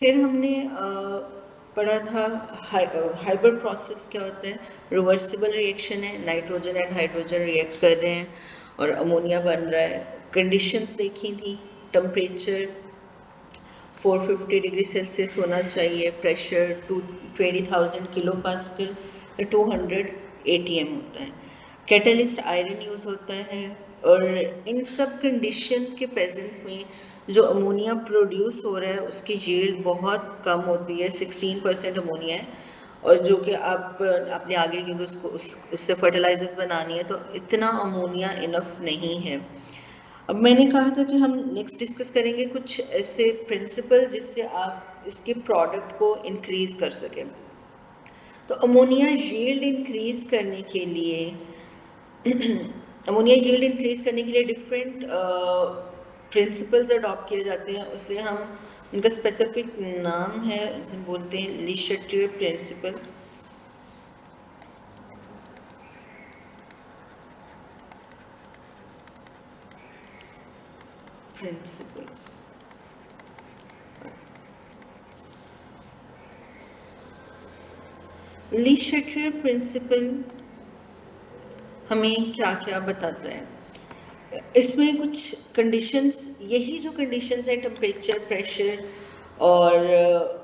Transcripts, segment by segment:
फिर हमने पढ़ा था हाइब्रिड प्रोसेस क्या होता है। रिवर्सिबल रिएक्शन है, नाइट्रोजन एंड हाइड्रोजन रिएक्ट कर रहे हैं और अमोनिया बन रहा है। कंडीशंस देखी थी, टेम्परेचर 450 डिग्री सेल्सियस होना चाहिए, प्रेशर 20,000 किलो पास्कल, 200 ATM होता है। कैटलिस्ट आयरन यूज़ होता है और इन सब कंडीशन के प्रेजेंस में जो अमोनिया प्रोड्यूस हो रहा है उसकी यील्ड बहुत कम होती है, 16% अमोनिया है। और जो कि आपने आगे क्योंकि उससे फर्टिलाइजर्स बनानी है तो इतना अमोनिया इनफ नहीं है। अब मैंने कहा था कि हम नेक्स्ट डिस्कस करेंगे कुछ ऐसे प्रिंसिपल जिससे आप इसके प्रोडक्ट को इंक्रीज कर सकें। तो अमोनिया यील्ड इंक्रीज करने के लिए अमोनिया यील्ड इंक्रीज करने के लिए डिफरेंट प्रिंसिपल्स अडॉप्ट किए जाते हैं। उससे हम उनका स्पेसिफिक नाम है, उसे बोलते हैं ली शैटियर प्रिंसिपल्स। ली शैटियर प्रिंसिपल हमें क्या क्या बताता है। इसमें कुछ कंडीशंस, यही जो कंडीशंस है टेम्परेचर, प्रेशर और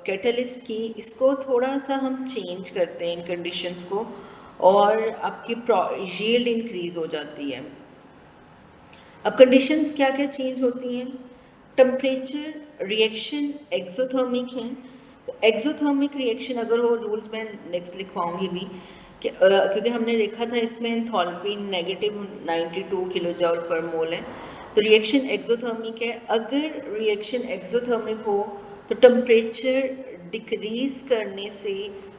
कैटलिस्ट की, इसको थोड़ा सा हम चेंज करते हैं इन कंडीशंस को और आपकी यील्ड इंक्रीज हो जाती है। अब कंडीशंस क्या क्या चेंज होती हैं। टेम्परेचर, रिएक्शन एक्सोथर्मिक है। तो एक्सोथर्मिक रिएक्शन अगर हो, रूल्स में नेक्स्ट लिखवाऊंगी भी कि क्योंकि हमने देखा था इसमें एंथैल्पी -92 किलो जूल पर मोल है। तो रिएक्शन एक्सोथर्मिक है। अगर रिएक्शन एक्सोथर्मिक हो तो टेम्परेचर डिक्रीज करने से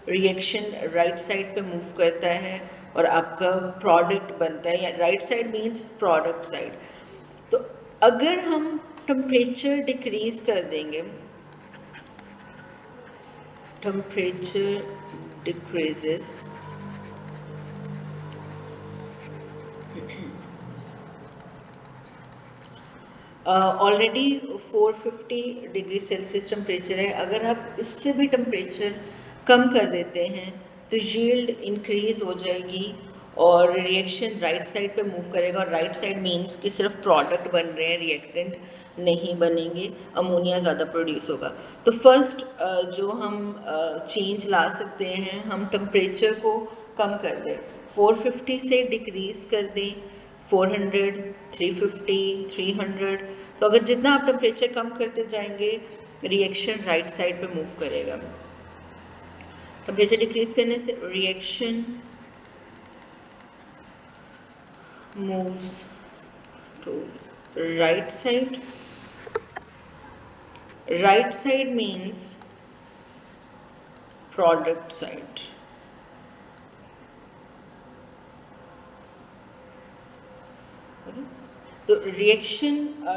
रिएक्शन राइट साइड पे मूव करता है और आपका प्रोडक्ट बनता है, या right side means product side. तो अगर हम टेम्परेचर डिक्रीज कर देंगे, temperature decreases, already 450 degree Celsius temperature है। अगर आप इससे भी टेम्परेचर कम कर देते हैं तो यील्ड इंक्रीज हो जाएगी और रिएक्शन राइट साइड पे मूव करेगा। और राइट साइड मीन्स कि सिर्फ प्रोडक्ट बन रहे हैं, रिएक्टेंट नहीं बनेंगे, अमोनिया ज़्यादा प्रोड्यूस होगा। तो फर्स्ट जो हम चेंज ला सकते हैं, हम टेम्परेचर को कम कर दें, 450 से डिक्रीज कर दें 400, 350, 300। तो अगर जितना आप टेम्परेचर कम करते जाएंगे रिएक्शन राइट साइड पे मूव करेगा। टेम्परेचर डिक्रीज करने से reaction moves to right side. Right side means product side. तो रिएक्शन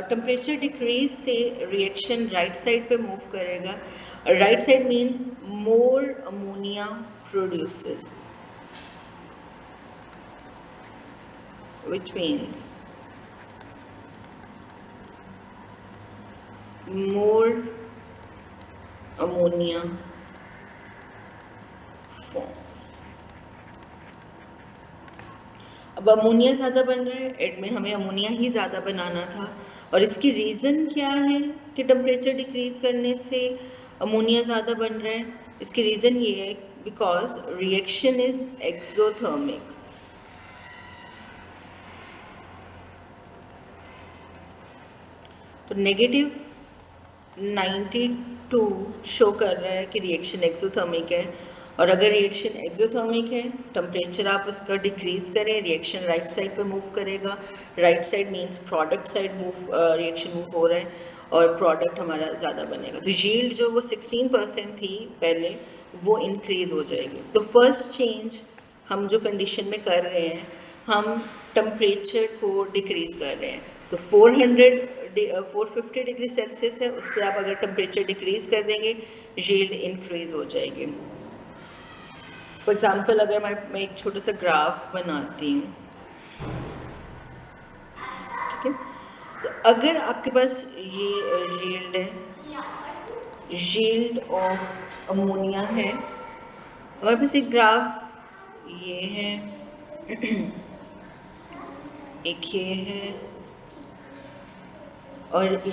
टेम्परेचर डिक्रीज से रिएक्शन राइट साइड पे मूव करेगा। Right side means more ammonia produces, which means more ammonia form। अब ammonia ज़्यादा बन रहा है, एड में हमें अमोनिया ही ज़्यादा बनाना था। और इसकी रीज़न क्या है कि टेम्परेचर डिक्रीज करने से अमोनिया ज़्यादा बन रहा है। इसकी रीज़न ये है बिकॉज रिएक्शन इज एक्सोथर्मिक। तो -92 शो कर रहा है कि रिएक्शन एक्सोथर्मिक है। और अगर रिएक्शन एक्सोथर्मिक है, टेम्परेचर आप उसका डिक्रीज करें, रिएक्शन राइट साइड पे मूव करेगा। Right side means product side move, reaction move हो रहा है और प्रोडक्ट हमारा ज़्यादा बनेगा। तो यील्ड जो वो 16% थी पहले, वो इंक्रीज हो जाएगी। तो फर्स्ट चेंज हम जो कंडीशन में कर रहे हैं, हम टेम्परेचर को डिक्रीज कर रहे हैं। तो 450 डिग्री सेल्सियस है, उससे आप अगर टेम्परेचर डिक्रीज कर देंगे यील्ड इंक्रीज हो जाएगी। फॉर एग्जाम्पल अगर मैं एक छोटा सा ग्राफ बनाती हूँ, ठीक है। तो अगर आपके पास ये यील्ड है, यील्ड ऑफ अमोनिया है, और बस एक ग्राफ ये है, एक ये है और एक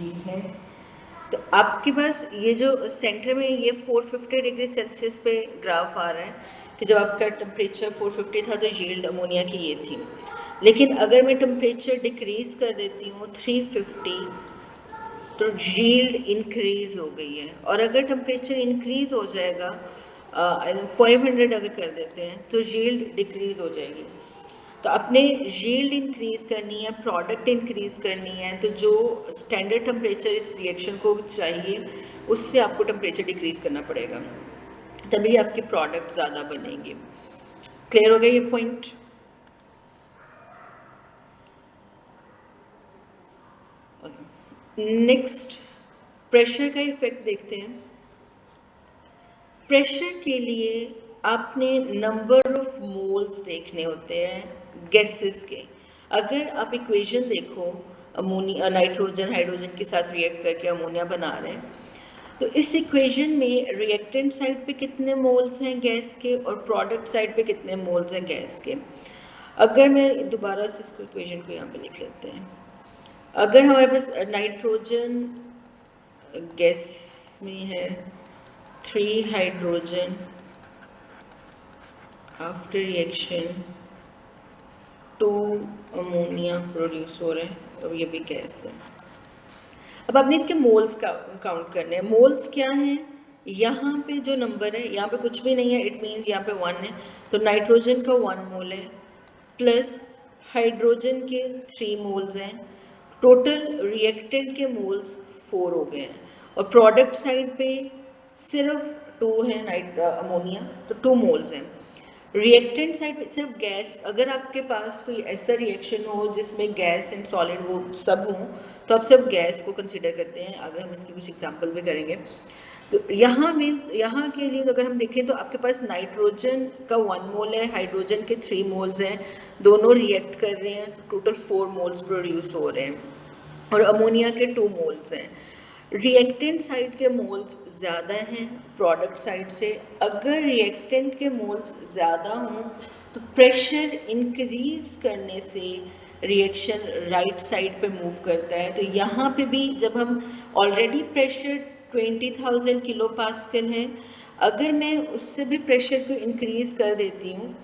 ये है। तो आपके पास ये जो सेंटर में ये 450 डिग्री सेल्सियस पे ग्राफ आ रहा है कि जब आपका टेम्परेचर 450 था तो यील्ड अमोनिया की ये थी। लेकिन अगर मैं टेम्परेचर डिक्रीज कर देती हूँ 350 तो यील्ड इंक्रीज हो गई है। और अगर टेम्परेचर इंक्रीज हो जाएगा 500 अगर कर देते हैं तो यील्ड डिक्रीज हो जाएगी। तो अपने यील्ड इंक्रीज करनी है, प्रोडक्ट इंक्रीज करनी है, तो जो स्टैंडर्ड टेम्परेचर इस रिएक्शन को चाहिए उससे आपको टेम्परेचर डिक्रीज करना पड़ेगा, तभी आपकी प्रोडक्ट ज़्यादा बनेंगे। क्लियर हो गया ये पॉइंट? नेक्स्ट प्रेशर का इफेक्ट देखते हैं। प्रेशर के लिए आपने नंबर ऑफ मोल्स देखने होते हैं गैसेस के। अगर आप इक्वेशन देखो, अमोनिया नाइट्रोजन हाइड्रोजन के साथ रिएक्ट करके अमोनिया बना रहे हैं, तो इस इक्वेशन में रिएक्टेंट साइड पे कितने मोल्स हैं गैस के और प्रोडक्ट साइड पे कितने मोल्स हैं गैस के। अगर मैं दोबारा से इसको इक्वेशन को यहाँ पे लिख लेते हैं। अगर हमारे पास नाइट्रोजन गैस में है 3 hydrogen, after reaction 2 ammonia produce हो रहे हैं, अब ये भी गैस है। अब आपने इसके मोल्स का काउंट करने हैं। मोल्स क्या हैं? यहाँ पे जो नंबर है, यहाँ पे कुछ भी नहीं है, इट मीन्स यहाँ पे 1 है, तो नाइट्रोजन का 1 मोल है प्लस हाइड्रोजन के 3 मोल्स हैं, टोटल रिएक्टेंट के मोल्स 4 हो गए हैं। और प्रोडक्ट साइड पे सिर्फ 2 है अमोनिया, तो 2 मोल्स हैं। रिएक्टेंट साइड पे सिर्फ गैस, अगर आपके पास कोई ऐसा रिएक्शन हो जिसमें गैस एंड सॉलिड वो सब हो तो आप सिर्फ गैस को कंसिडर करते हैं। आगे हम इसकी कुछ एग्जांपल भी करेंगे। तो यहाँ के लिए तो अगर हम देखें तो आपके पास नाइट्रोजन का 1 मोल है, हाइड्रोजन के 3 मोल्स हैं, दोनों रिएक्ट कर रहे हैं, टोटल 4 मोल्स प्रोड्यूस हो रहे हैं, और अमोनिया के 2 मोल्स हैं। रिएक्टेंट साइड के मोल्स ज़्यादा हैं प्रोडक्ट साइड से। अगर रिएक्टेंट के मोल्स ज़्यादा हों तो प्रेशर इंक्रीज करने से रिएक्शन राइट साइड पे मूव करता है। तो यहाँ पे भी जब हम ऑलरेडी प्रेशर 20,000 किलो पास्कल है, अगर मैं उससे भी प्रेशर को इंक्रीज कर देती हूँ,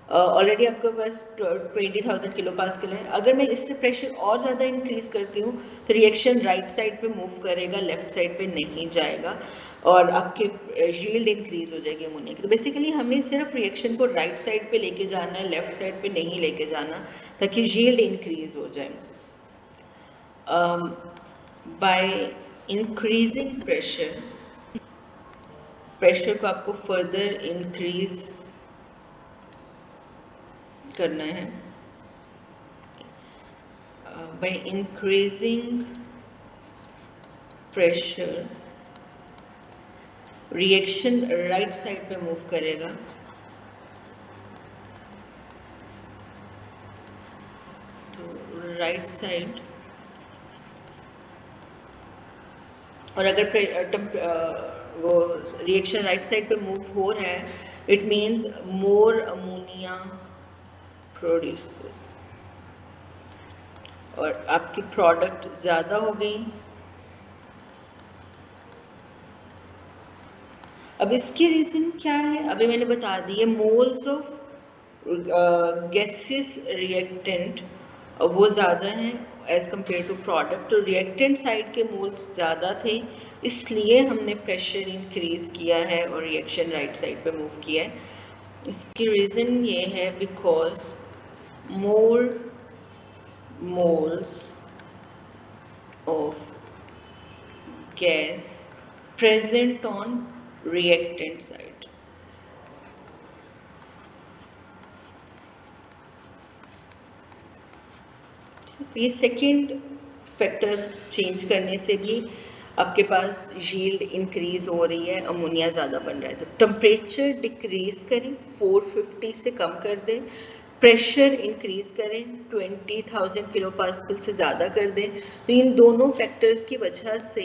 ऑलरेडी आपके पास 20,000 किलो पास्कल है, अगर मैं इससे प्रेशर और ज़्यादा इंक्रीज करती हूँ तो रिएक्शन राइट साइड पे मूव करेगा, लेफ्ट साइड पे नहीं जाएगा, और आपके यील्ड इंक्रीज हो जाएगी अमोनिया की। तो बेसिकली हमें सिर्फ रिएक्शन को राइट साइड पे लेके जाना है, लेफ्ट साइड पे नहीं लेके जाना, ताकि यील्ड इंक्रीज हो जाए। बाय इंक्रीजिंग प्रेशर को आपको फर्दर इंक्रीज करना है। By increasing pressure reaction right side पे मूव करेगा, तो राइट साइड, और अगर वो रिएक्शन राइट साइड पे मूव हो रहा है, it means more ammonia produce, और आपकी प्रोडक्ट ज़्यादा हो गई। अब इसकी रीज़न क्या है अभी मैंने बता दी है। मोल्स ऑफ गैसेस रिएक्टेंट वो ज़्यादा हैं एज कम्पेयर टू प्रोडक्ट, तो रिएक्टेंट साइड के मोल्स ज़्यादा थे, इसलिए हमने प्रेशर इंक्रीज किया है और रिएक्शन राइट साइड पे मूव किया है। इसकी रीज़न ये है because more moles of gas present on reactant side। ये सेकेंड फैक्टर चेंज करने से भी आपके पास यील्ड इंक्रीज हो रही है, अमोनिया ज़्यादा बन रहा है। तो टेम्परेचर डिक्रीज करें, 450 से कम कर दें, प्रेशर इंक्रीज करें 20,000 किलो पास्कल से ज़्यादा कर दें, तो इन दोनों फैक्टर्स की वजह से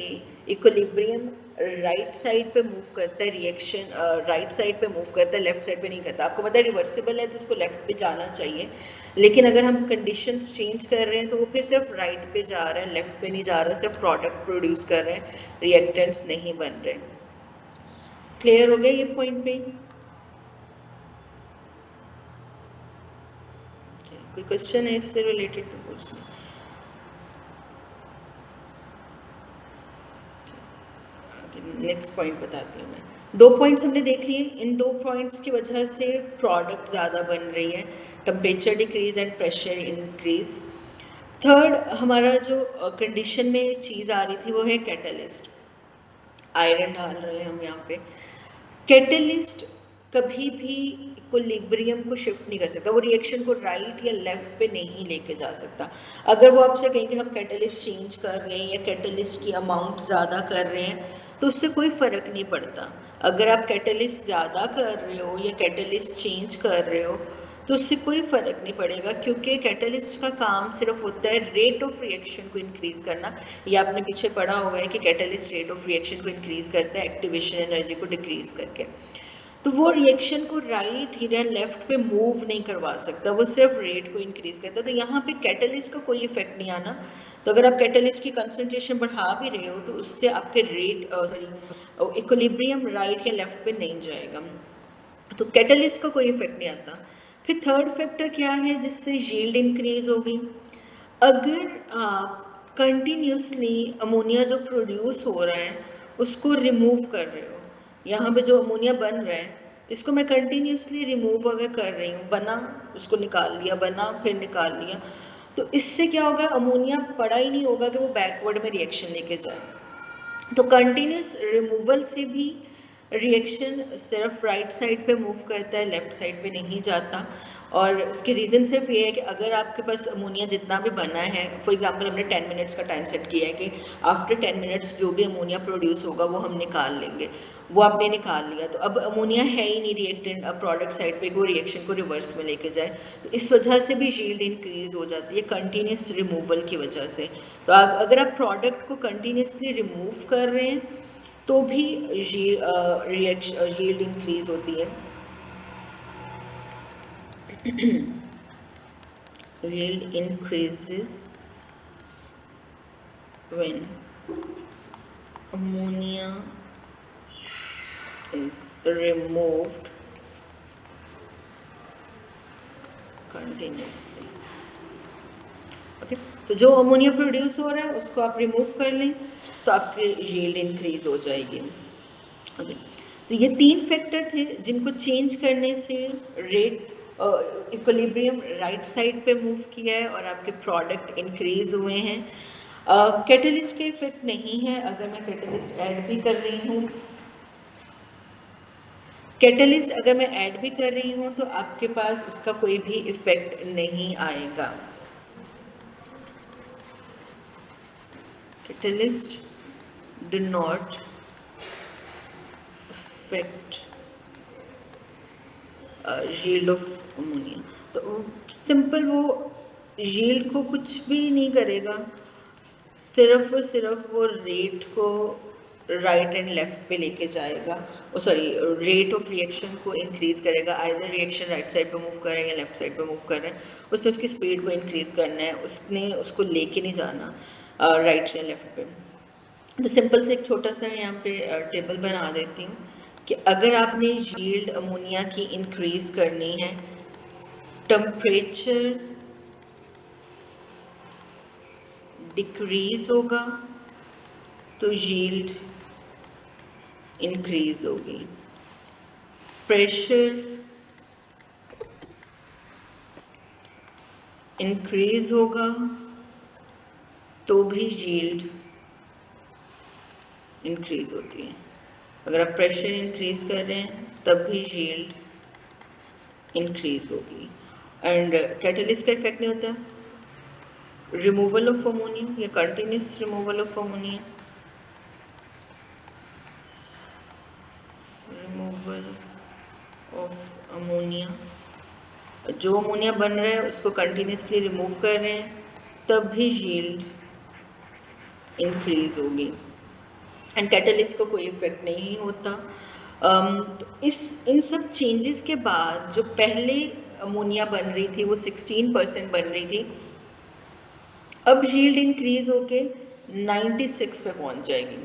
इक्विलिब्रियम राइट साइड पे मूव करता है, रिएक्शन राइट साइड पे मूव करता है, लेफ्ट साइड पे नहीं करता। आपको पता है रिवर्सिबल है तो उसको लेफ्ट पे जाना चाहिए, लेकिन अगर हम कंडीशंस चेंज कर रहे हैं तो वो फिर सिर्फ राइट पे जा रहा है, लेफ्ट पे नहीं जा रहा, सिर्फ प्रोडक्ट प्रोड्यूस कर रहे हैं, रिएक्टेंट्स नहीं बन रहे। क्लियर हो गया ये पॉइंट पे? कोई क्वेश्चन है इससे रिलेटेड तो पूछ लें। नेक्स्ट पॉइंट बताती हूँ मैं। 2 पॉइंट्स हमने देख लिए, इन 2 पॉइंट्स की वजह से प्रोडक्ट ज़्यादा बन रही है, temperature decrease and pressure increase. Third हमारा जो कंडीशन में चीज़ आ रही थी वो है कैटलिस्ट। आयरन डाल रहे हैं हम यहाँ पे। कैटलिस्ट कभी भी इक्विलिब्रियम को शिफ्ट नहीं कर सकता, वो रिएक्शन को राइट या लेफ्ट पे नहीं लेके जा सकता। अगर वो आपसे कहें कि हम कैटलिस्ट चेंज कर रहे हैं या कैटलिस्ट की अमाउंट ज़्यादा कर रहे हैं तो उससे कोई फ़र्क नहीं पड़ता। अगर आप कैटलिस्ट ज़्यादा कर रहे हो या कैटलिस्ट चेंज कर रहे हो तो उससे कोई फ़र्क नहीं पड़ेगा, क्योंकि कैटलिस्ट का काम सिर्फ होता है रेट ऑफ रिएक्शन को इंक्रीज़ करना। ये आपने पीछे पढ़ा हुआ है कि कैटलिस्ट रेट ऑफ रिएक्शन को इंक्रीज़ करता है एक्टिवेशन एनर्जी को डिक्रीज़ करके। तो वो रिएक्शन को राइट या लेफ्ट पे मूव नहीं करवा सकता, वो सिर्फ रेट को इंक्रीज करता है। तो यहाँ पे कैटलिस्ट का कोई इफेक्ट नहीं आना। तो अगर आप कैटलिस्ट की कंसंट्रेशन बढ़ा भी रहे हो तो उससे आपके रेट इक्विलिब्रियम राइट या लेफ्ट पे नहीं जाएगा, तो कैटलिस्ट का कोई इफेक्ट नहीं आता। फिर थर्ड फैक्टर क्या है जिससे यील्ड इंक्रीज होगी? अगर आप कंटिन्यूसली अमोनिया जो प्रोड्यूस हो रहा है उसको रिमूव कर रहे हो, यहाँ पे जो अमोनिया बन रहा है इसको मैं कंटिन्यूसली रिमूव अगर कर रही हूँ, बना उसको निकाल लिया, बना फिर निकाल लिया, तो इससे क्या होगा, अमोनिया पड़ा ही नहीं होगा कि वो बैकवर्ड में रिएक्शन लेके जाए। तो कंटिन्यूस रिमूवल से भी रिएक्शन सिर्फ राइट साइड पे मूव करता है, लेफ्ट साइड पे नहीं जाता। और उसकी रीज़न सिर्फ ये है कि अगर आपके पास अमोनिया जितना भी बना है, फॉर एग्जांपल हमने 10 मिनट्स का टाइम सेट किया है कि आफ्टर 10 मिनट्स जो भी अमोनिया प्रोड्यूस होगा वो हम निकाल लेंगे, वो आपने निकाल लिया, तो अब अमोनिया है ही नहीं रिएक्टेंट अब प्रोडक्ट साइड पे वो रिएक्शन को रिवर्स में लेके जाए, तो इस वजह से भी यील्ड इंक्रीज हो जाती है कंटिन्यूस रिमूवल की वजह से। तो अगर आप प्रोडक्ट को कंटिन्यूसली रिमूव कर रहे हैं तो भी यील्ड इंक्रीज होती है। Yield increases when ammonia is removed continuously. Okay, तो जो अमोनिया प्रोड्यूस हो रहा है उसको आप रिमूव कर लें तो आपकी यील्ड इंक्रीज हो जाएगी। ओके, तो ये 3 फैक्टर थे जिनको चेंज करने से रेट इक्विलिब्रियम राइट साइड पे मूव किया है और आपके प्रोडक्ट इंक्रीज हुए हैं। कैटलिस्ट के इफेक्ट नहीं है। अगर मैं कैटलिस्ट ऐड भी कर रही हूँ, कैटलिस्ट अगर मैं ऐड भी कर रही हूँ तो आपके पास उसका कोई भी इफेक्ट नहीं आएगा। Catalyst do not affect yield of ammonia. तो सिंपल वो यील्ड को कुछ भी नहीं करेगा, सिर्फ और सिर्फ वो रेट को राइट एंड लेफ्ट पे लेके जाएगा, रेट ऑफ रिएक्शन को इंक्रीज करेगा। आइदर रिएक्शन राइट साइड पे मूव कर रहे हैं या लेफ्ट साइड पे मूव कर रहे हैं, उसने उसकी स्पीड को इंक्रीज करना है, उसने उसको लेके नहीं जाना राइट या लेफ्ट पे। तो सिंपल से एक छोटा सा यहाँ पे टेबल बना देती हूँ कि अगर आपने यील्ड अमोनिया की इंक्रीज करनी है, टेम्परेचर डिक्रीज होगा तो यील्ड इंक्रीज होगी, प्रेशर इंक्रीज होगा तो भी यील्ड इंक्रीज होती है। अगर आप प्रेशर इंक्रीज कर रहे हैं तब भी यील्ड इंक्रीज होगी। एंड कैटलिस्ट का इफेक्ट नहीं होता, रिमूवल ऑफ अमोनिया या continuous removal of ammonia, removal of ammonia जो अमोनिया बन रहा है उसको कंटिन्यूसली रिमूव कर रहे हैं, तब भी यील्ड इंक्रीज होगी एंड कैटलिस्ट को कोई इफेक्ट नहीं होता। तो इन सब चेंजेस के बाद जो पहले अमोनिया बन रही थी वो 16% बन रही थी, अब यील्ड इंक्रीज होके 96 पे पहुंच जाएगी।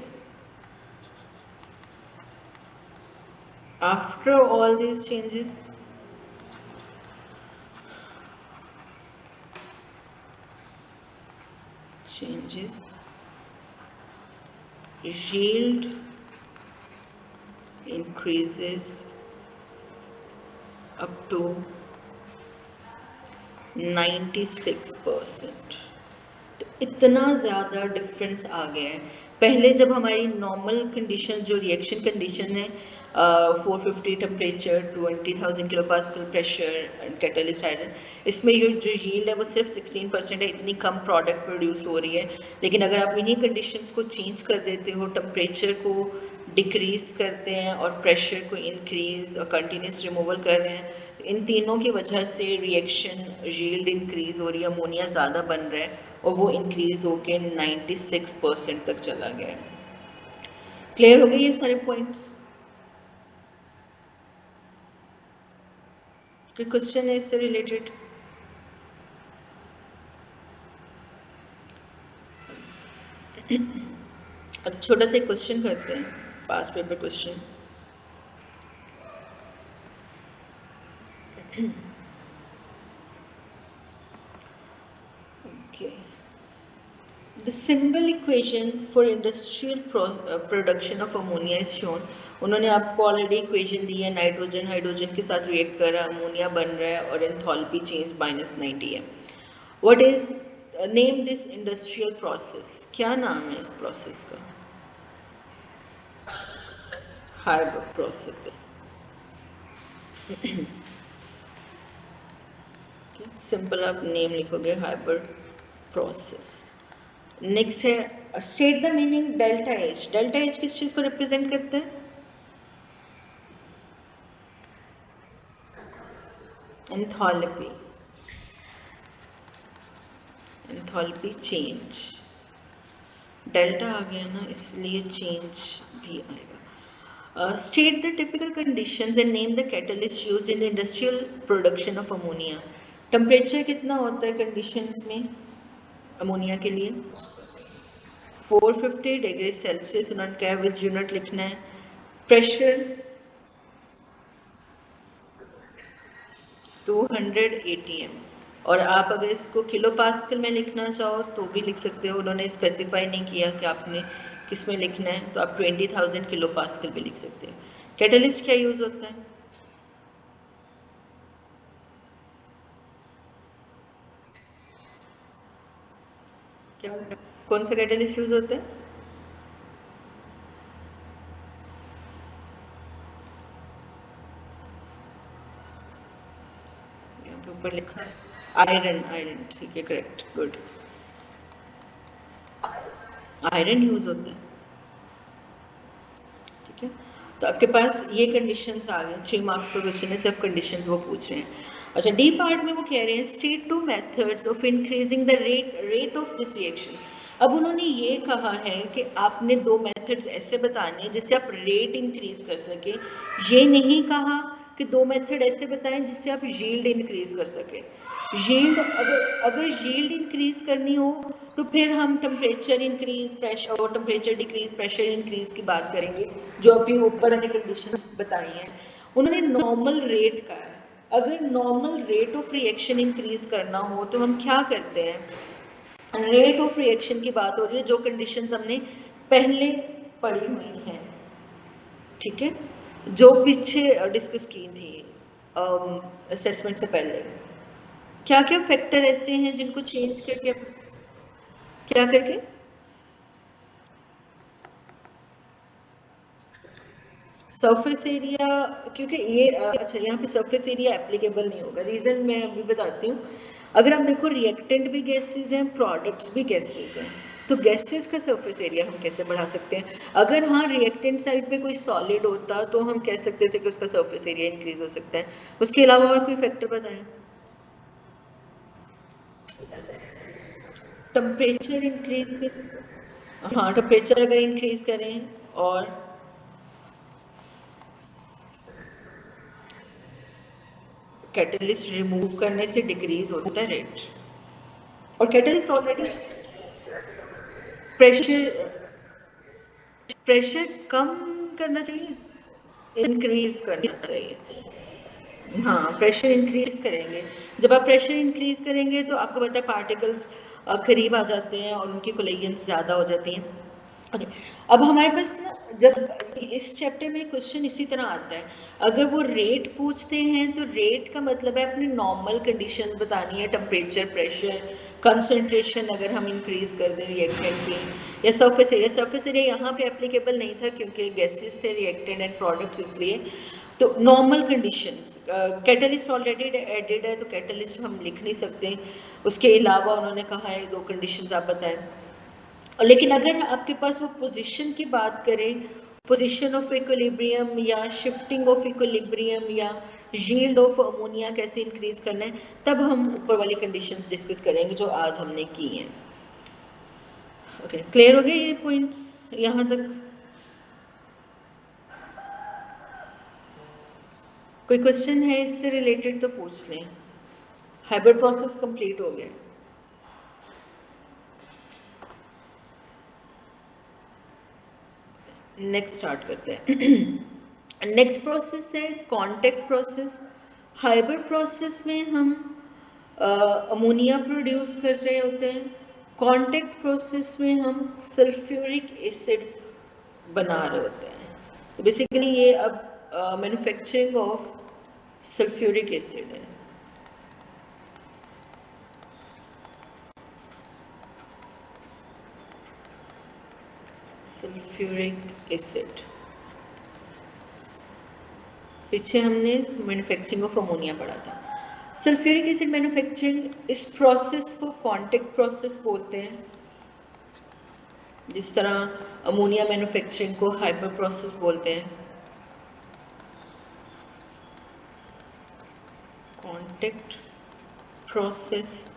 After all these changes yield increases up to 96%। तो इतना ज़्यादा डिफरेंस आ गया है। पहले जब हमारी नॉर्मल कंडीशन जो रिएक्शन कंडीशन है 450 temperature 20,000 kilo pascal pressure catalyst iron, इसमें जो यील्ड है वो सिर्फ 16% है, इतनी कम प्रोडक्ट प्रोड्यूस हो रही है। लेकिन अगर आप इन्हीं कंडीशंस को चेंज कर देते हो, टेम्परेचर को डिक्रीज करते हैं और प्रेशर को इंक्रीज और कंटिन्यूस रिमूवल कर रहे हैं, इन तीनों की वजह से रिएक्शन यील्ड इंक्रीज हो रही है, अमोनिया ज़्यादा बन रहा है और वो इंक्रीज होके 96% तक चला गया है। क्लियर हो गए ये सारे पॉइंट्स? कोई क्वेश्चन है इससे रिलेटेड? अब छोटा सा क्वेश्चन करते हैं, past paper question. Okay. The symbol equation for industrial production of ammonia is shown. उन्होंने आपको ऑलरेडी इक्वेशन दी है, नाइट्रोजन हाइड्रोजन के साथ रिएक्ट कर रहा है, अमोनिया बन रहा है और एंथैल्पी चेंज -90 है। What is name this industrial process? क्या नाम है इस प्रोसेस का? Haber process. सिंपल आप नेम लिखोगे, हाइबर प्रोसेस। नेक्स्ट है state the meaning delta H. Delta H किस चीज को रिप्रेजेंट करते हैं? Enthalpy, enthalpy change. डेल्टा आ गया ना, इसलिए चेंज भी आएगा। State the typical conditions and name the catalyst used in industrial production of ammonia. Temperature कितना होता है कंडीशंस में अमोनिया के लिए? 450 डिग्री सेल्सियस, उन्होंने क्या विद यूनिट लिखना है। प्रेशर 200 ATM, और आप अगर इसको किलो पास्कल में लिखना चाहो तो भी लिख सकते हो, उन्होंने स्पेसिफाई नहीं किया कि आपने किस में लिखना है, तो आप 20,000 किलो पास्कल भी लिख सकते हो। कैटलिस्ट क्या यूज होता है? क्या, कौन सा कैटलिस्ट यूज होता है? ऊपर लिखा है आयरन, आयरन ठीक है, करेक्ट, गुड। आयरन यूज होता है, ठीक है। तो आपके पास ये कंडीशंस आ गए, 3 मार्क्स का क्वेश्चन है, सिर्फ कंडीशंस वो पूछ रहे हैं। अच्छा, डी पार्ट में वो कह रहे हैं state 2 methods of increasing the rate of this reaction. अब उन्होंने ये कहा है कि आपने 2 मेथड्स ऐसे बताने जिससे आप रेट इंक्रीज कर सके। ये नहीं कहा कि 2 मेथड ऐसे बताएं जिससे आप यील्ड इंक्रीज कर सके। यील्ड अगर यील्ड इंक्रीज करनी हो तो फिर हम टेम्परेचर इंक्रीज, प्रेशर और टेम्परेचर डिक्रीज, प्रेशर इंक्रीज की बात करेंगे, जो अभी ऊपर हमने कंडीशन बताई हैं। उन्होंने नॉर्मल रेट का है, अगर normal rate of reaction increase करना हो तो हम क्या करते हैं? रेट ऑफ रिएक्शन की बात हो रही है, जो कंडीशंस हमने पहले पढ़ी हुई हैं, ठीक है, जो पीछे डिस्कस की थी असेसमेंट से पहले। क्या क्या फैक्टर ऐसे हैं जिनको चेंज करके, क्या करके? सरफेस एरिया, क्योंकि ये अच्छा यहाँ पे सरफेस एरिया एप्लीकेबल नहीं होगा, रीजन मैं अभी बताती हूँ। अगर आप देखो रिएक्टेंट भी गैसेस हैं, प्रोडक्ट्स भी गैसेस हैं, तो गैसेस का सरफेस एरिया हम कैसे बढ़ा सकते हैं? अगर हाँ रिएक्टेंट साइड पे कोई सॉलिड होता तो हम कह सकते थे कि उसका सरफेस एरिया इंक्रीज हो सकता है। उसके अलावा और कोई फैक्टर बताएं? टेम्परेचर इंक्रीज कर, हाँ टेम्परेचर अगर इंक्रीज करें और कैटलिस्ट रिमूव करने से डिक्रीज होता है रेट। और कैटलिस्ट ऑलरेडी प्रेशर प्रेशर कम करना चाहिए, इंक्रीज करना चाहिए। हाँ प्रेशर इंक्रीज करेंगे, जब आप प्रेशर इंक्रीज करेंगे तो आपको पता है पार्टिकल्स करीब आ जाते हैं और उनकी कोलिजन्स ज़्यादा हो जाती हैं। ओके, अब हमारे पास ना जब इस चैप्टर में क्वेश्चन इसी तरह आता है, अगर वो रेट पूछते हैं तो रेट का मतलब है अपनी नॉर्मल कंडीशन बतानी है, टेम्परेचर, प्रेशर, कंसंट्रेशन अगर हम इंक्रीज कर दें रिएक्टेंट की, या सरफेस एरिया। सरफेस एरिया यहाँ पे एप्लीकेबल नहीं था क्योंकि गैसेस थे रिएक्टेंट एंड प्रोडक्ट्स, इसलिए तो normal conditions. Catalyst already added है तो कैटलिस्ट हम लिख नहीं सकते, उसके अलावा उन्होंने कहा है दो कंडीशंस आप बताएं। लेकिन अगर आपके पास वो पोजीशन की बात करें, पोजीशन ऑफ इक्विलिब्रियम या शिफ्टिंग ऑफ इक्विलिब्रियम या यील्ड ऑफ अमोनिया कैसे इंक्रीज करना है, तब हम ऊपर वाली कंडीशंस डिस्कस करेंगे जो आज हमने की हैं। ओके, क्लियर हो गए ये पॉइंट्स यहाँ तक? कोई क्वेश्चन है इससे रिलेटेड तो पूछ लें। हाइब्रिड प्रोसेस कंप्लीट हो गया। नेक्स्ट स्टार्ट करते हैं। नेक्स्ट प्रोसेस है कांटेक्ट प्रोसेस। हाइब्रिड प्रोसेस में हम अमोनिया प्रोड्यूस कर रहे होते हैं, कांटेक्ट प्रोसेस में हम सल्फ्यूरिक एसिड बना रहे होते हैं। तो बेसिकली ये अब मैन्युफैक्चरिंग ऑफ सल्फ्यूरिक एसिड है। सल्फ्यूरिक एसिड, पीछे हमने मैन्युफैक्चरिंग ऑफ अमोनिया पढ़ा था। सल्फ्यूरिक एसिड मैन्युफैक्चरिंग, इस प्रोसेस को कांटेक्ट प्रोसेस बोलते हैं, जिस तरह अमोनिया मैन्युफैक्चरिंग को हाइब्रिड प्रोसेस बोलते हैं। कांटेक्ट प्रोसेस,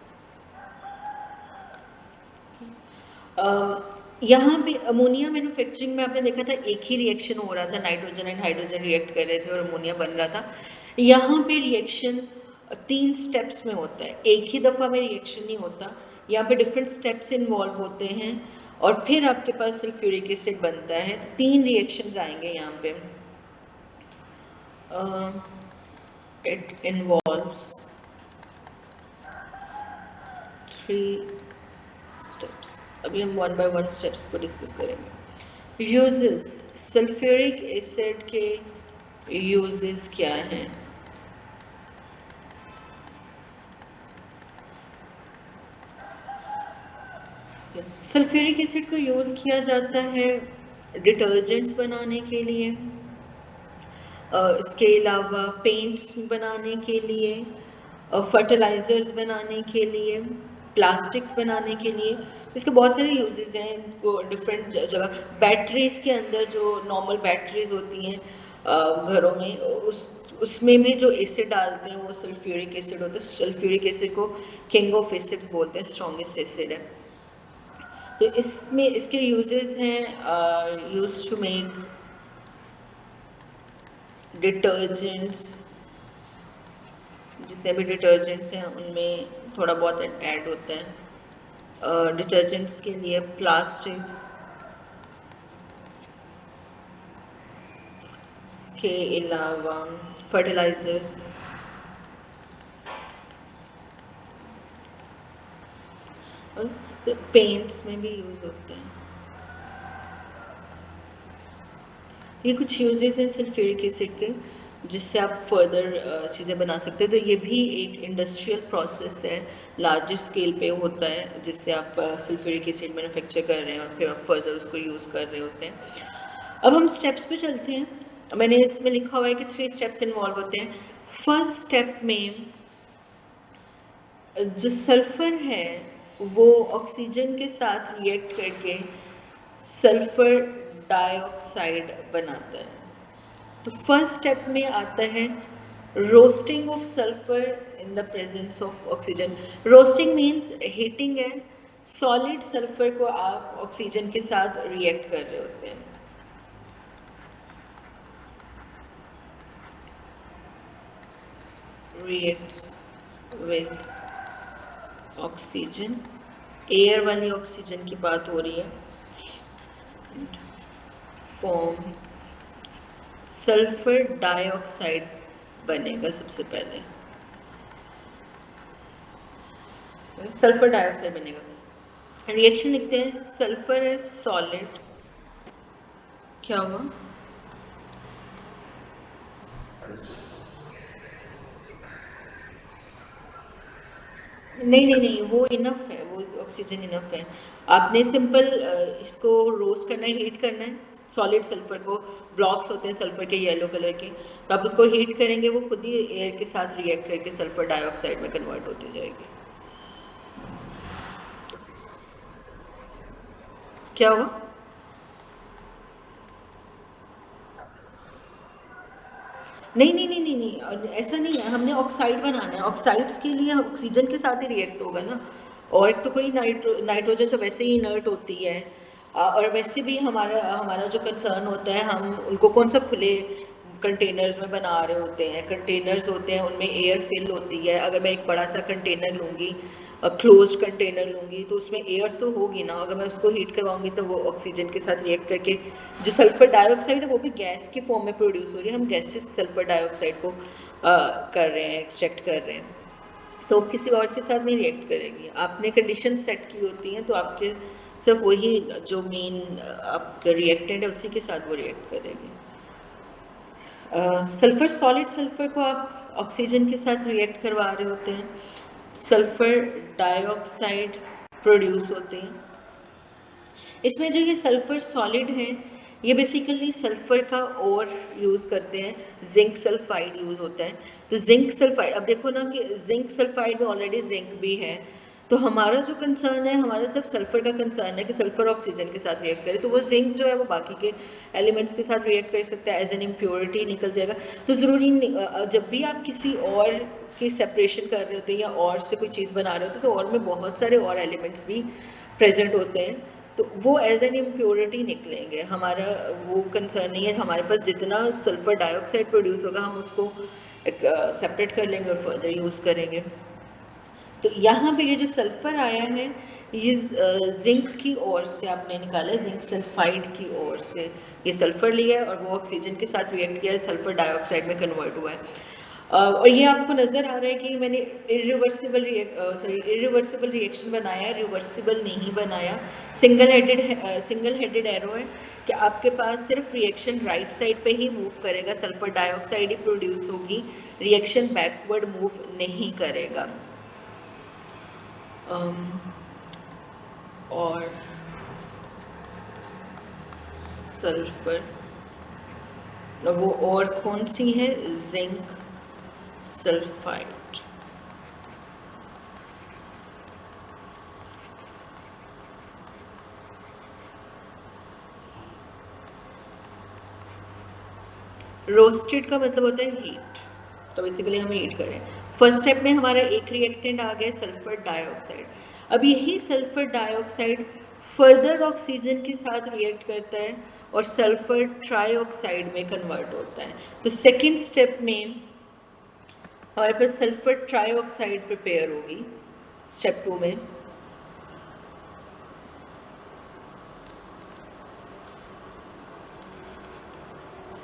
यहाँ पे अमोनिया मैन्युफैक्चरिंग में आपने देखा था एक ही रिएक्शन हो रहा था, नाइट्रोजन एंड हाइड्रोजन रिएक्ट कर रहे थे और अमोनिया बन रहा था। यहाँ पे रिएक्शन 3 स्टेप्स में होता है, एक ही दफ़ा में रिएक्शन नहीं होता, यहाँ पे डिफरेंट स्टेप्स इन्वॉल्व होते हैं और फिर आपके पास सल्फ्यूरिक एसिड बनता है। 3 रिएक्शंस आएंगे यहाँ पे। It involves 3 steps. अभी हम 1 बाय 1 स्टेप्स को डिस्कस करेंगे। यूजेस, सल्फ्यूरिक एसिड के यूजेस क्या हैं? सल्फ्यूरिक एसिड को यूज किया जाता है डिटर्जेंट्स बनाने के लिए, इसके अलावा पेंट्स बनाने के लिए, फर्टिलाइजर्स बनाने के लिए, प्लास्टिक्स बनाने के लिए। इसके बहुत सारे यूजेस हैं, इनको डिफरेंट जगह, बैटरीज के अंदर जो नॉर्मल बैटरीज होती हैं घरों में, उसमें भी जो एसिड डालते हैं वो सल्फ्यूरिक एसिड होता है। सल्फ्यूरिक एसिड को किंग ऑफ एसिड्स बोलते हैं, स्ट्रॉन्गेस्ट एसिड है। तो इसमें इसके यूजेस हैं, यूज टू मेक डिटर्जेंट्स, जितने भी डिटर्जेंट्स हैं उनमें थोड़ा बहुत ऐड होता है। डिटर्जेंट्स के लिए प्लास्टिक्स, इसके अलावा फर्टिलाइजर्स, पेंट्स में भी यूज होते हैं। ये कुछ यूजेस हैं सल्फ्यूरिक एसिड के जिससे आप फर्दर चीज़ें बना सकते हैं। तो ये भी एक इंडस्ट्रियल प्रोसेस है, लार्ज स्केल पे होता है, जिससे आप सल्फ्यूरिक एसिड मैन्युफैक्चर कर रहे हैं और फिर आप फर्दर उसको यूज़ कर रहे होते हैं। अब हम स्टेप्स पे चलते हैं। मैंने इसमें लिखा हुआ है कि 3 स्टेप्स इन्वॉल्व होते हैं। फर्स्ट स्टेप में जो सल्फर है वो ऑक्सीजन के साथ रिएक्ट करके सल्फर डाइऑक्साइड बनाता है। तो फर्स्ट स्टेप में आता है roasting of sulphur in the presence of oxygen. Roasting means heating है, सॉलिड सल्फर को आप ऑक्सीजन के साथ रिएक्ट कर रहे होते हैं, reacts with ऑक्सीजन, एयर वाली ऑक्सीजन की बात हो रही है, फॉर्म सल्फर डाइऑक्साइड बनेगा सबसे पहले, सल्फर डाइऑक्साइड बनेगा। रिएक्शन लिखते हैं, सल्फर है सॉलिड, क्या हुआ, नहीं वो इनफ है, वो ऑक्सीजन इनफ है। आपने सिंपल इसको रोस्ट करना है, हीट करना है, सॉलिड सल्फर को, ब्लॉक्स होते हैं सल्फर के येलो कलर के, तो आप उसको हीट करेंगे, वो खुद ही एयर के साथ रिएक्ट करके सल्फर डाइऑक्साइड में कन्वर्ट होती जाएगी। क्या हुआ, नहीं ऐसा नहीं है, हमने ऑक्साइड बनाना है, ऑक्साइड्स के लिए ऑक्सीजन के साथ ही रिएक्ट होगा ना, और तो कोई नाइट्रोजन तो वैसे ही इनर्ट होती है, और वैसे भी हमारा हमारा जो कंसर्न होता है, हम उनको कौन सा खुले कंटेनर्स में बना रहे होते हैं, कंटेनर्स होते हैं उनमें एयर फिल होती है, अगर मैं एक बड़ा सा कंटेनर लूँगी, क्लोज्ड कंटेनर लूँगी तो उसमें एयर तो होगी ना, अगर मैं उसको हीट करवाऊंगी तो वो ऑक्सीजन के साथ रिएक्ट करके जो सल्फर डाइऑक्साइड है वो भी गैस के फॉर्म में प्रोड्यूस हो रही है, हम गैसेस सल्फर डाइऑक्साइड को कर रहे हैं, एक्सट्रैक्ट कर रहे हैं, तो किसी और के साथ नहीं रिएक्ट करेगी। आपने कंडीशन सेट की होती हैं तो आपके सिर्फ वही जो मेन आपका रिएक्टेंट है उसी के साथ वो रिएक्ट करेगी। सल्फर सॉलिड सल्फर को आप ऑक्सीजन के साथ रिएक्ट करवा रहे होते हैं, सल्फर डाइऑक्साइड प्रोड्यूस होते हैं। इसमें जो ये सल्फर सॉलिड है ये बेसिकली सल्फर का और यूज़ करते हैं, जिंक सल्फाइड यूज़ होता है, तो जिंक सल्फाइड, अब देखो ना कि जिंक सल्फाइड में ऑलरेडी जिंक भी है, तो हमारा जो कंसर्न है, हमारा सिर्फ सल्फर का कंसर्न है कि सल्फर ऑक्सीजन के साथ रिएक्ट करे, तो वो जिंक जो है वो बाकी के एलिमेंट्स के साथ रिएक्ट कर सकता है, एज एन इम्प्योरिटी निकल जाएगा। तो ज़रूरी नहीं, जब भी आप किसी और की सेपरेशन कर रहे होते हैं या और से कोई चीज़ बना रहे होते हैं तो और में बहुत सारे और एलिमेंट्स भी प्रेजेंट होते हैं, तो वो एज एन इम्प्योरिटी निकलेंगे, हमारा वो कंसर्न नहीं है, हमारे पास जितना सल्फर डाइऑक्साइड प्रोड्यूस होगा हम उसको सेपरेट कर लेंगे और फर्दर यूज़ करेंगे। तो यहाँ पे ये जो सल्फर आया है ये जिंक की ओर से आपने निकाला है, जिंक सल्फाइड की ओर से ये सल्फर लिया है और वो ऑक्सीजन के साथ रिएक्ट किया है, सल्फर डाइऑक्साइड में कन्वर्ट हुआ है। और ये आपको नज़र आ रहा है कि मैंने इरिवर्सिबल रिएक्शन बनाया है, रिवर्सिबल नहीं बनाया, सिंगल हेडेड एरो है कि आपके पास सिर्फ रिएक्शन राइट साइड पे ही मूव करेगा, सल्फर डाइऑक्साइड ही प्रोड्यूस होगी, रिएक्शन बैकवर्ड मूव नहीं करेगा। और सल्फर, वो और कौन सी है, जिंक सल्फाइड। रोस्टेड का मतलब होता है हीट, तो बेसिकली हमें हीट करें। फर्स्ट स्टेप में हमारा एक रिएक्टेंट आ गया सल्फर डाइऑक्साइड, अब यही सल्फर डाइऑक्साइड फर्दर ऑक्सीजन के साथ रिएक्ट करता है और सल्फर ट्राइऑक्साइड में कन्वर्ट होता है। तो सेकेंड स्टेप में हमारे पास सल्फर ट्राइऑक्साइड प्रिपेयर होगी स्टेप 2 में।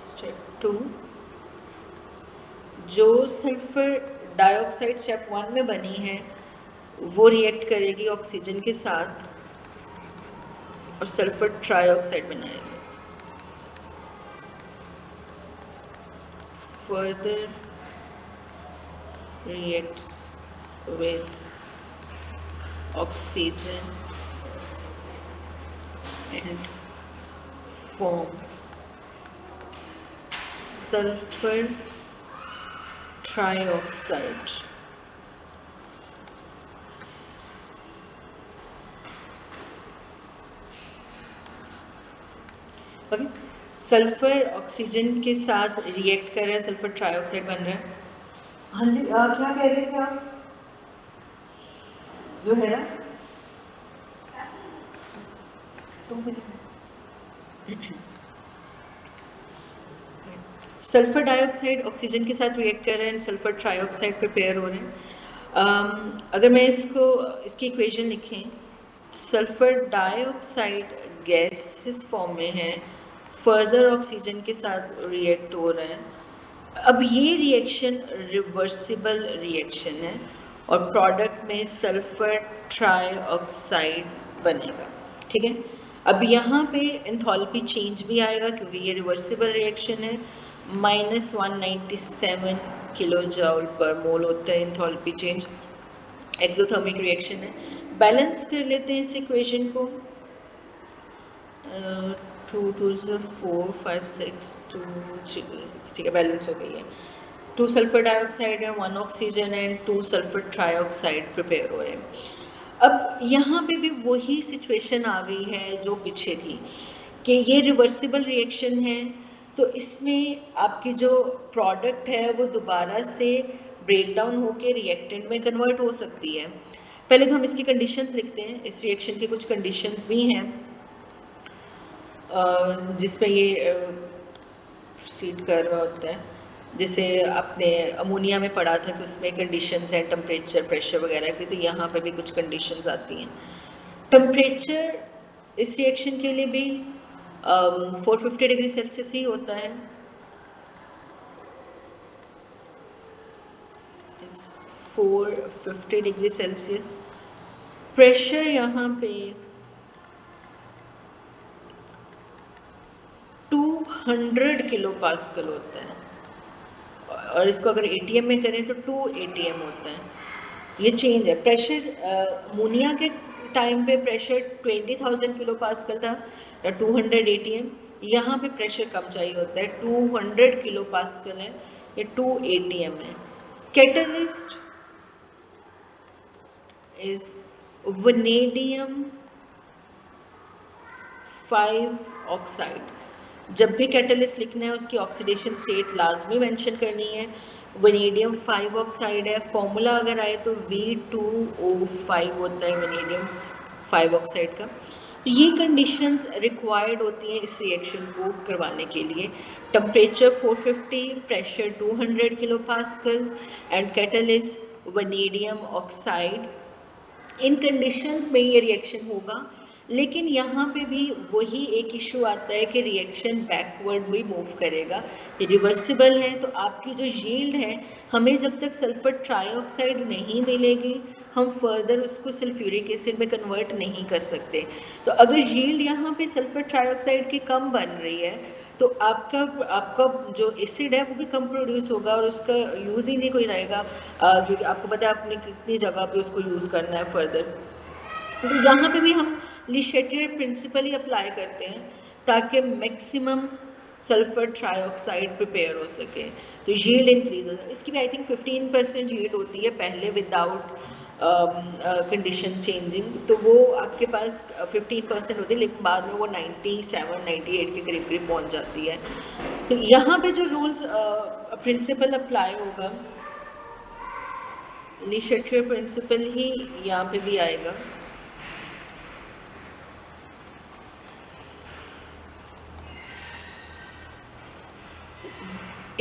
स्टेप 2 जो सल्फर डाइऑक्साइड स्टेप 1 में बनी है वो रिएक्ट करेगी ऑक्सीजन के साथ और सल्फर ट्राइऑक्साइड बनाएगी। Further reacts with oxygen and form sulfur trioxide. Okay, sulphur oxygen के साथ रिएक्ट कर रहा है, सल्फर ट्राइऑक्साइड बन रहा है। हाँ जी, क्या कह रहे थे आप ज़ुहैरा? सल्फर डाइऑक्साइड ऑक्सीजन के साथ रिएक्ट कर रहे हैं, सल्फर ट्राइऑक्साइड प्रिपेयर हो रहे हैं। अगर मैं इसकी इक्वेशन लिखें, सल्फर डाइऑक्साइड गैस फॉर्म में है, फर्दर ऑक्सीजन के साथ रिएक्ट हो रहा है। अब ये रिएक्शन रिवर्सिबल रिएक्शन है और प्रोडक्ट में सल्फर ट्राइऑक्साइड बनेगा, ठीक है। अब यहाँ पे एंथैल्पी चेंज भी आएगा क्योंकि ये रिवर्सिबल रिएक्शन है। -197 किलो जूल पर मोल होता है एंथैल्पी चेंज, एक्सोथर्मिक रिएक्शन है। बैलेंस कर लेते हैं इस इक्वेशन को, 2 2 4 5 6 2 6, ठीक है, बैलेंस हो गई है। 2 सल्फर डाइऑक्साइड है, 1 oxygen and 2 sulphur trioxide prepare हो रहे हैं। अब यहाँ पे भी वही सिचुएशन आ गई है जो पीछे थी कि ये रिवर्सिबल रिएक्शन है, तो इसमें आपकी जो प्रोडक्ट है वो दोबारा से ब्रेक डाउन होकर रिएक्टेंट में कन्वर्ट हो सकती है। पहले तो हम इसकी कंडीशंस लिखते हैं, इस रिएक्शन की कुछ कंडीशंस भी हैं जिसमें ये प्रोसीड कर रहा होता है। जैसे आपने अमोनिया में पढ़ा था कि उसमें कंडीशंस हैं टेम्परेचर, प्रेशर वगैरह की, तो यहाँ पे भी कुछ कंडीशंस आती हैं। टेम्परेचर इस रिएक्शन के लिए भी 450 डिग्री सेल्सियस ही होता है। 450 डिग्री सेल्सियस। प्रेशर यहाँ पे 200 किलो पास्कल होता है और इसको अगर ATM में करें तो 2 ATM होता है। ये चेंज है। प्रेशर अमोनिया के टाइम पे प्रेशर 20,000 किलो पास्कल था या 200 ATM, यहाँ पे प्रेशर कम चाहिए होता है, 200 किलो पास्कल है या 2 ATM है। Catalyst is vanadium 5 oxide. जब भी कैटलिस्ट लिखना है उसकी ऑक्सीडेशन स्टेट लाजमी मेंशन करनी है। वनेडियम 5 ऑक्साइड है, फॉर्मूला अगर आए तो V2O5 होता है वनेडियम 5 ऑक्साइड का। तो ये कंडीशंस रिक्वायर्ड होती हैं इस रिएक्शन को करवाने के लिए। Temperature 450, pressure 200 kilo pascal and catalyst vanadium oxide. In conditions में ये रिएक्शन होगा, लेकिन यहाँ पे भी वही एक इशू आता है कि रिएक्शन बैकवर्ड भी मूव करेगा। रिवर्सिबल है तो आपकी जो यील्ड है, हमें जब तक सल्फर ट्राइऑक्साइड नहीं मिलेगी हम फर्दर उसको सल्फ्यूरिक एसिड में कन्वर्ट नहीं कर सकते। तो अगर यील्ड यहाँ पे सल्फर ट्राइऑक्साइड की कम बन रही है तो आपका जो एसिड है वो भी कम प्रोड्यूस होगा और उसका यूज़ ही नहीं कोई रहेगा, क्योंकि आपको पता है आपने कितनी जगह पे उसको यूज़ करना है फर्दर। तो यहाँ पे भी हम ली शेटियर प्रिंसिपल ही अप्लाई करते हैं ताकि मैक्सिमम सल्फर ट्राइऑक्साइड प्रिपेयर हो सके, तो यील्ड इंक्रीज हो जाए। इसकी भी आई थिंक 15% यील्ड होती है पहले विदाउट कंडीशन चेंजिंग, तो वो आपके पास 15% होती है, लेकिन बाद में वो 97-98 के करीब करीब पहुँच जाती है। तो यहाँ पे जो रूल्स प्रिंसिपल अप्लाई होगा, ली शेटियर प्रिंसिपल ही यहाँ पे भी आएगा।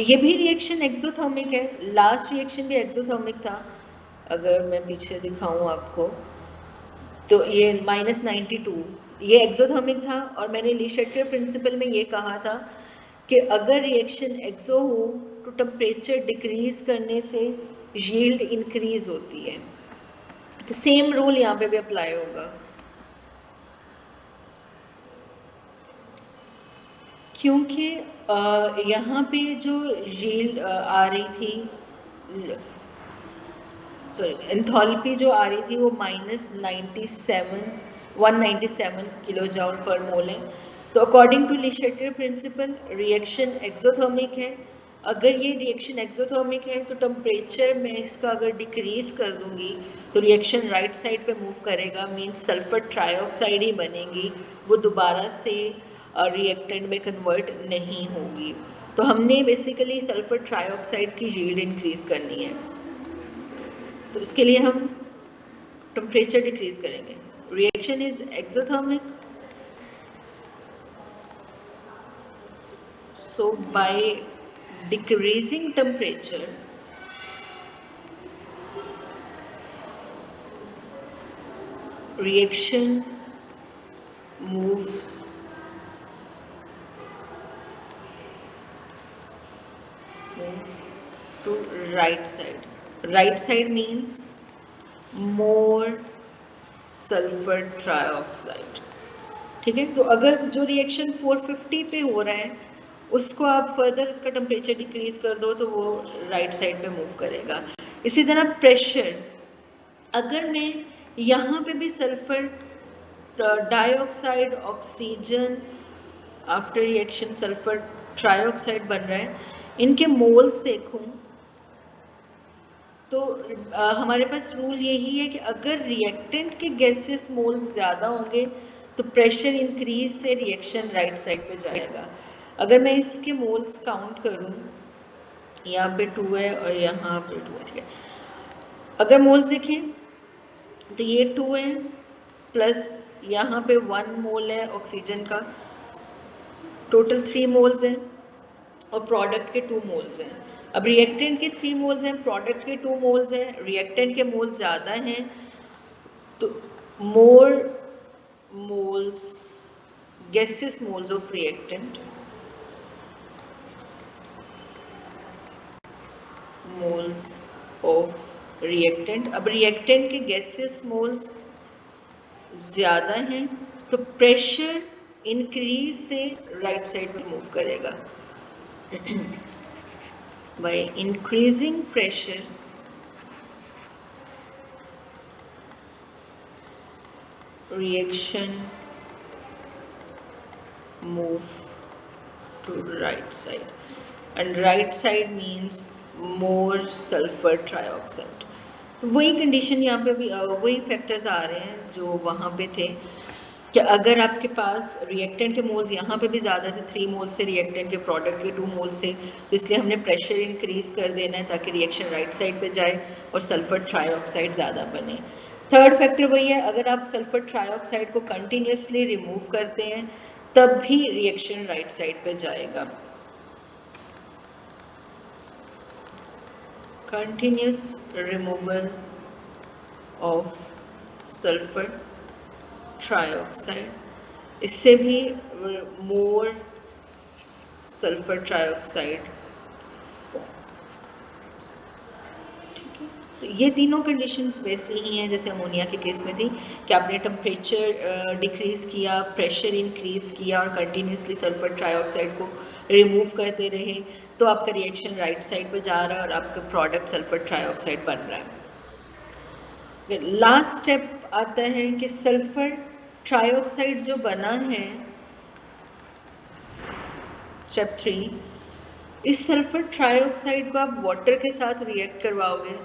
ये भी रिएक्शन एक्सोथर्मिक है, लास्ट रिएक्शन भी एक्सोथर्मिक था। अगर मैं पीछे दिखाऊं आपको तो ये -92 ये एक्सोथर्मिक था, और मैंने ली शेटियर प्रिंसिपल में ये कहा था कि अगर रिएक्शन एक्सो हो तो टेम्परेचर डिक्रीज करने से यील्ड इंक्रीज होती है। तो सेम रूल यहाँ पे भी अप्लाई होगा, क्योंकि यहाँ पे जो यील्ड आ रही थी, एंथैल्पी जो आ रही थी वो -197 किलो जूल पर मोल है। तो according to Le Chatelier principle reaction exothermic है। अगर ये रिएक्शन एक्सोथर्मिक है तो टेम्परेचर मैं इसका अगर डिक्रीज कर दूंगी तो रिएक्शन राइट साइड पे मूव करेगा, मींस सल्फर ट्राइऑक्साइड ही बनेगी, वो दोबारा से रिएक्टेंट में कन्वर्ट नहीं होगी। तो हमने बेसिकली सल्फर ट्राइऑक्साइड की यील्ड इंक्रीज करनी है, तो इसके लिए हम टेम्परेचर डिक्रीज करेंगे। Reaction is exothermic So by decreasing temperature, reaction move to right side. Right side means more sulphur trioxide. ठीक है, तो अगर जो रिएक्शन 450 पे हो रहा है उसको आप फर्दर उसका टेम्परेचर डिक्रीज कर दो तो वो राइट साइड पे मूव करेगा। इसी तरह प्रेशर, अगर मैं यहाँ पे भी sulphur dioxide oxygen after reaction sulphur trioxide बन रहा है, इनके मोल्स देखूं तो हमारे पास रूल यही है कि अगर रिएक्टेंट के गैसेस मोल्स ज़्यादा होंगे तो प्रेशर इंक्रीज से रिएक्शन राइट साइड पे जाएगा। अगर मैं इसके मोल्स काउंट करूं, यहाँ पे 2 है और यहाँ पे 2 है, ठीक है। अगर मोल्स देखें तो ये 2 है प्लस यहाँ पे 1 मोल है ऑक्सीजन का, टोटल 3 मोल्स हैं और प्रोडक्ट के 2 मोल्स हैं। अब रिएक्टेंट के 3 मोल्स हैं, प्रोडक्ट के 2 मोल्स हैं, रिएक्टेंट के मोल्स ज़्यादा हैं तो मोर moles gaseous moles of reactant, moles of reactant। अब reactant के gaseous moles ज़्यादा हैं तो प्रेशर इंक्रीज से राइट साइड पे मूव करेगा। By increasing pressure, reaction move to right side, and right side means more sulfur trioxide। तो वही कंडीशन यहाँ पे भी वही फैक्टर्स आ रहे हैं जो वहाँ पे थे कि अगर आपके पास रिएक्टेंट के मोल्स यहाँ पे भी ज़्यादा थे, 3 मोल्स से रिएक्टेंट के, प्रोडक्ट के 2 मोल्स से, तो इसलिए हमने प्रेशर इंक्रीज कर देना है ताकि रिएक्शन राइट साइड पे जाए और सल्फर ट्राइऑक्साइड ज़्यादा बने। थर्ड फैक्टर वही है, अगर आप सल्फर ट्राइऑक्साइड को कंटिन्यूसली रिमूव करते हैं तब भी रिएक्शन राइट साइड पे जाएगा। Continuous removal of sulphur trioxide, इससे भी मोर सल्फर ट्राइऑक्साइड फॉर्म। ठीक है, तो ये तीनों कंडीशंस वैसे ही हैं जैसे अमोनिया के केस में थी कि आपने टेम्परेचर डिक्रीज किया, प्रेशर इंक्रीज किया और कंटिन्यूसली सल्फर ट्राइऑक्साइड को रिमूव करते रहे तो आपका रिएक्शन राइट साइड पे जा रहा है और आपका प्रोडक्ट सल्फर ट्राइऑक्साइड बन रहा है। लास्ट स्टेप आता है कि सल्फर ट्राइऑक्साइड जो बना है, स्टेप 3, इस सल्फर ट्राइऑक्साइड को आप वाटर के साथ रिएक्ट करवाओगे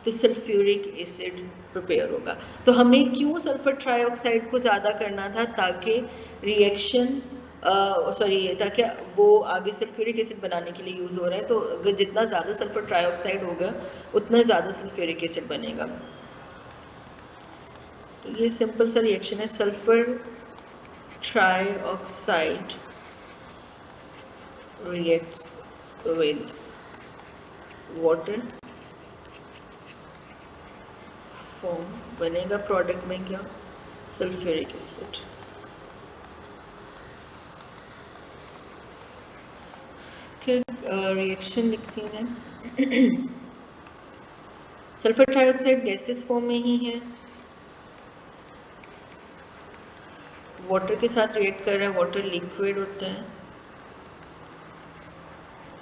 तो सल्फ्यूरिक एसिड प्रिपेयर होगा। तो हमें क्यों सल्फर ट्राइऑक्साइड को ज़्यादा करना था, ताकि रिएक्शन ताकि वो आगे सल्फ्यूरिक एसिड बनाने के लिए यूज़ हो रहा है, तो अगर जितना ज़्यादा सल्फर ट्राइऑक्साइड होगा उतना ज़्यादा सल्फ्यूरिक एसिड बनेगा। तो ये सिंपल सा रिएक्शन है, sulphur trioxide reacts with water, form बनेगा प्रोडक्ट में क्या, सल्फ्यूरिक एसिड। रिएक्शन लिखती हूँ मैं। सल्फर ट्राइऑक्साइड गैसेस फॉर्म में ही है, वाटर के साथ रिएक्ट कर रहा है, वाटर लिक्विड होता है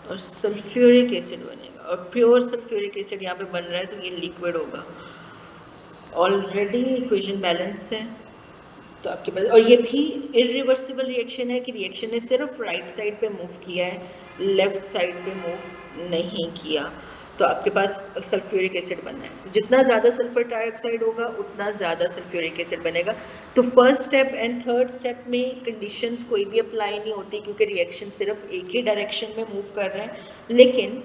और सल्फ्यूरिक एसिड बनेगा और प्योर सल्फ्यूरिक एसिड यहाँ पे बन रहा है तो ये लिक्विड होगा। ऑलरेडी इक्वेशन बैलेंस है तो आपके पास, और ये भी इरिवर्सिबल रिएक्शन है कि रिएक्शन ने सिर्फ राइट साइड पे मूव किया है, लेफ्ट साइड पे मूव नहीं किया, तो आपके पास सल्फ्यूरिक एसिड बनना है। जितना ज़्यादा सल्फर ट्राइऑक्साइड होगा उतना ज़्यादा सल्फ्यूरिक एसिड बनेगा। तो first step and third step में कंडीशंस कोई भी अप्लाई नहीं होती क्योंकि रिएक्शन सिर्फ एक ही डायरेक्शन में मूव कर रहा है, लेकिन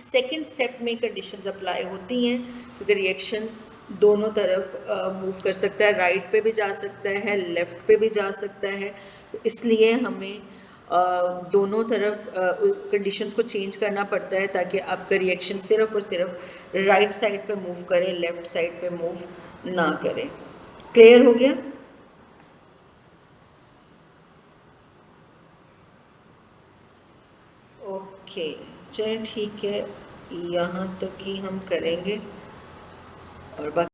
सेकेंड स्टेप में कंडीशंस अप्लाई होती हैं क्योंकि रिएक्शन दोनों तरफ मूव कर सकता है, राइट पे भी जा सकता है, लेफ्ट पे भी जा सकता है, तो इसलिए हमें दोनों तरफ कंडीशंस को चेंज करना पड़ता है ताकि आपका रिएक्शन सिर्फ और सिर्फ राइट साइड पे मूव करे, लेफ्ट साइड पे मूव ना करे। क्लियर हो गया? ओके, चलिए ठीक है, यहाँ तक ही हम करेंगे और बाकी